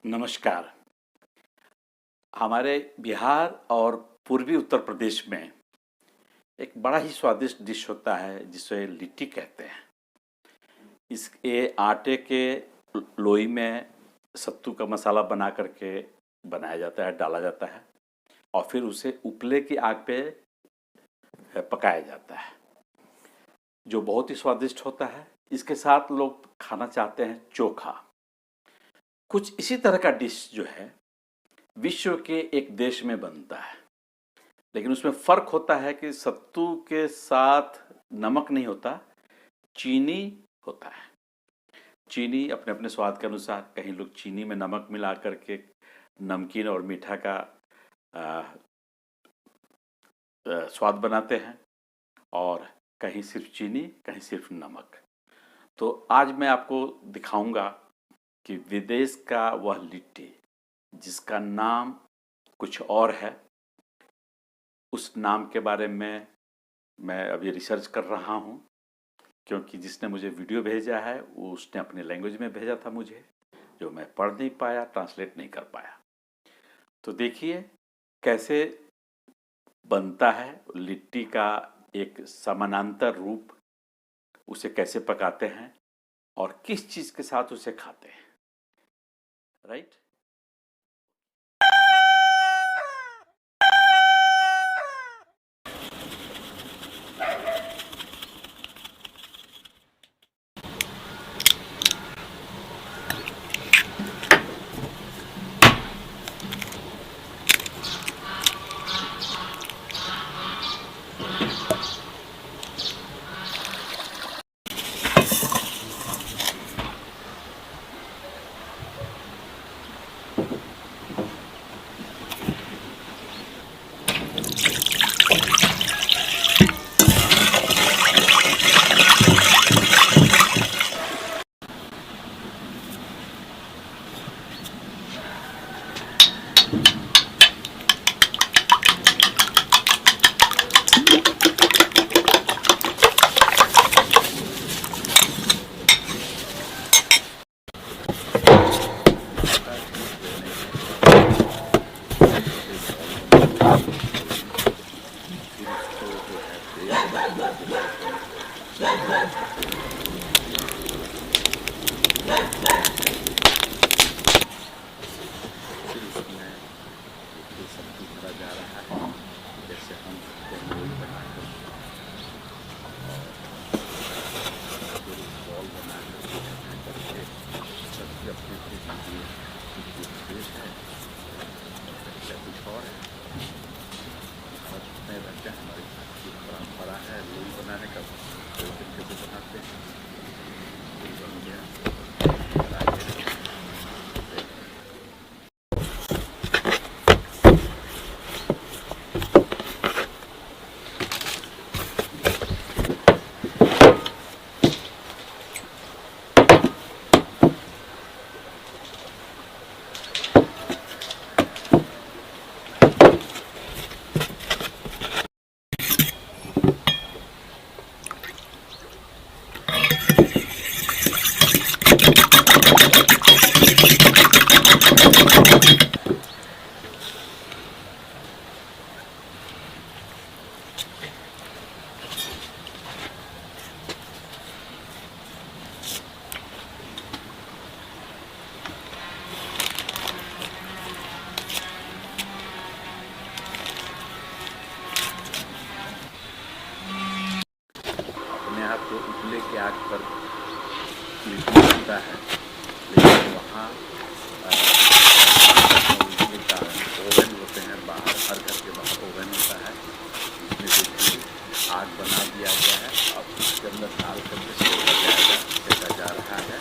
नमस्कार। हमारे बिहार और पूर्वी उत्तर प्रदेश में एक बड़ा ही स्वादिष्ट डिश होता है जिसे लिट्टी कहते हैं। इस ये आटे के लोई में सत्तू का मसाला बना करके बनाया जाता है, डाला जाता है और फिर उसे उपले की आग पे पकाया जाता है, जो बहुत ही स्वादिष्ट होता है। इसके साथ लोग खाना चाहते हैं चोखा। कुछ इसी तरह का डिश जो है विश्व के एक देश में बनता है, लेकिन उसमें फ़र्क होता है कि सत्तू के साथ नमक नहीं होता, चीनी होता है। चीनी अपने अपने स्वाद के अनुसार, कहीं लोग चीनी में नमक मिला करके नमकीन और मीठा का स्वाद बनाते हैं और कहीं सिर्फ चीनी, कहीं सिर्फ नमक। तो आज मैं आपको दिखाऊंगा कि विदेश का वह लिट्टी जिसका नाम कुछ और है, उस नाम के बारे में मैं अभी रिसर्च कर रहा हूँ, क्योंकि जिसने मुझे वीडियो भेजा है वो उसने अपने लैंग्वेज में भेजा था मुझे, जो मैं पढ़ नहीं पाया, ट्रांसलेट नहीं कर पाया। तो देखिए कैसे बनता है लिट्टी का एक समानांतर रूप, उसे कैसे पकाते हैं और किस चीज़ के साथ उसे खाते हैं। राइट। सब्जी भरा जा रहा है, जैसे हम लोई बनाकर बॉल बना करके सब्जी अपने देश है या कुछ और है। और में रहते हैं, हमारी जो परंपरा है लोई बनाने का, दो तरीके से बनाते हैं। बन गया तो उपले के आग पर लिट्टी बनता है, लेकिन वहाँ ओवन होते हैं बाहर, हर घर के बाहर ओवन होता है, जिसमें देखिए आग बना दिया गया है। अब उसके अंदर डाल करके सेका जा रहा है।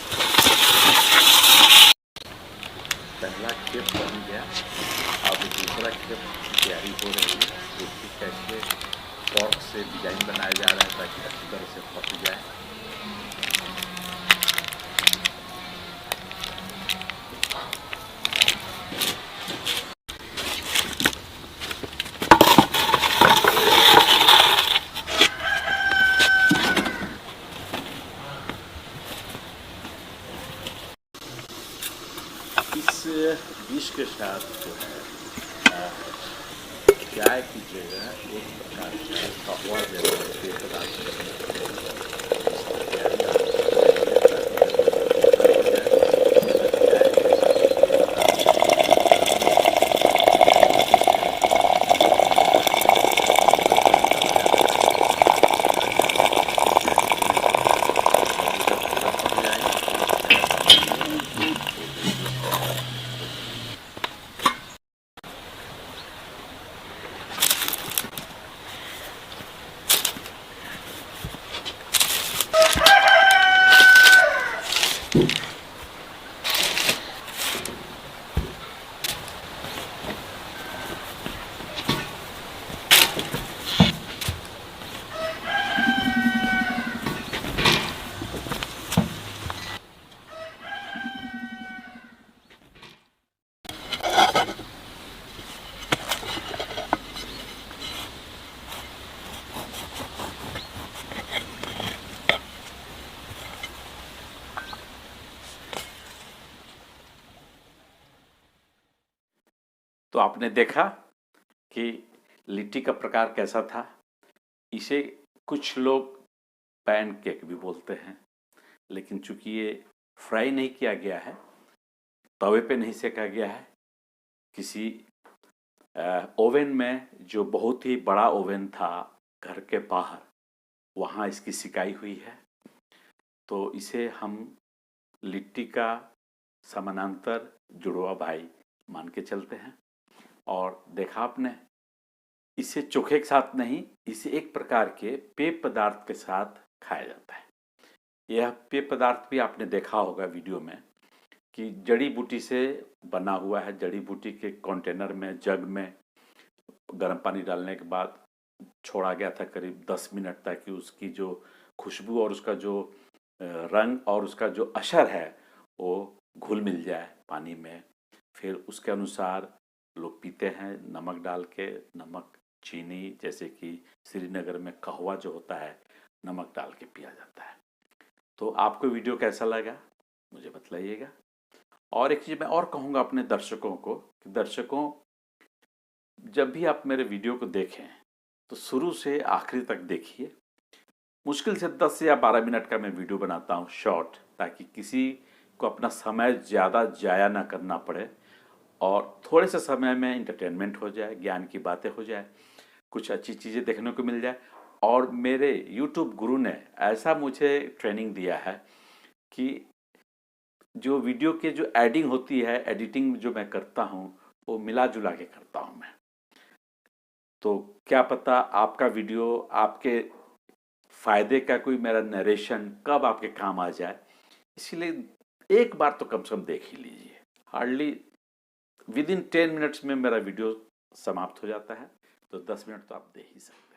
पहला खेप बन गया, अब दूसरा खेप तैयारी हो रही है। देखिए कैसे फॉर्क से डिजाइन बनाया जा रहा है ताकि अच्छी तरह से पक जाए। इस डिश के साथ जो है चाय की जगह एक प्रकार का कहवा जैसा पेय पदार्थ करना चाहिए। इसकी तैयारी आप करिए ताकि जब ये हो जाए तो चाय के साथ पेय पदार्थ तो आपने देखा कि लिट्टी का प्रकार कैसा था। इसे कुछ लोग पैन केक भी बोलते हैं, लेकिन चूंकि ये फ्राई नहीं किया गया है, तवे पे नहीं सेका गया है, किसी ओवन में जो बहुत ही बड़ा ओवन था घर के बाहर, वहाँ इसकी सिकाई हुई है। तो इसे हम लिट्टी का समानांतर जुड़वा भाई मान के चलते हैं। और देखा आपने, इसे चोखे के साथ नहीं, इसे एक प्रकार के पेय पदार्थ के साथ खाया जाता है। यह पेय पदार्थ भी आपने देखा होगा वीडियो में कि जड़ी बूटी से बना हुआ है। जड़ी बूटी के कंटेनर में, जग में गर्म पानी डालने के बाद छोड़ा गया था करीब 10 मिनट, ताकि उसकी जो खुशबू और उसका जो रंग और उसका जो असर है वो घुल मिल जाए पानी में। फिर उसके अनुसार लोग पीते हैं नमक डाल के, नमक, चीनी, जैसे कि श्रीनगर में कहवा जो होता है नमक डाल के पिया जाता है। तो आपको वीडियो कैसा लगा मुझे बतलाइएगा। और एक चीज़ मैं और कहूँगा अपने दर्शकों को कि दर्शकों, जब भी आप मेरे वीडियो को देखें तो शुरू से आखिरी तक देखिए। मुश्किल से 10 या 12 मिनट का मैं वीडियो बनाता हूँ शॉर्ट, ताकि किसी को अपना समय ज़्यादा जाया ना करना पड़े और थोड़े से समय में इंटरटेनमेंट हो जाए, ज्ञान की बातें हो जाए, कुछ अच्छी चीज़ें देखने को मिल जाए। और मेरे यूट्यूब गुरु ने ऐसा मुझे ट्रेनिंग दिया है कि जो वीडियो के जो एडिंग होती है, एडिटिंग जो मैं करता हूँ, वो मिला जुला के करता हूँ मैं। तो क्या पता आपका वीडियो, आपके फ़ायदे का कोई मेरा नरेशन कब आपके काम आ जाए, इसीलिए एक बार तो कम से कम देख ही लीजिए। हार्डली विदिन 10 मिनट्स में मेरा वीडियो समाप्त हो जाता है, तो 10 मिनट तो आप दे ही सकते हैं।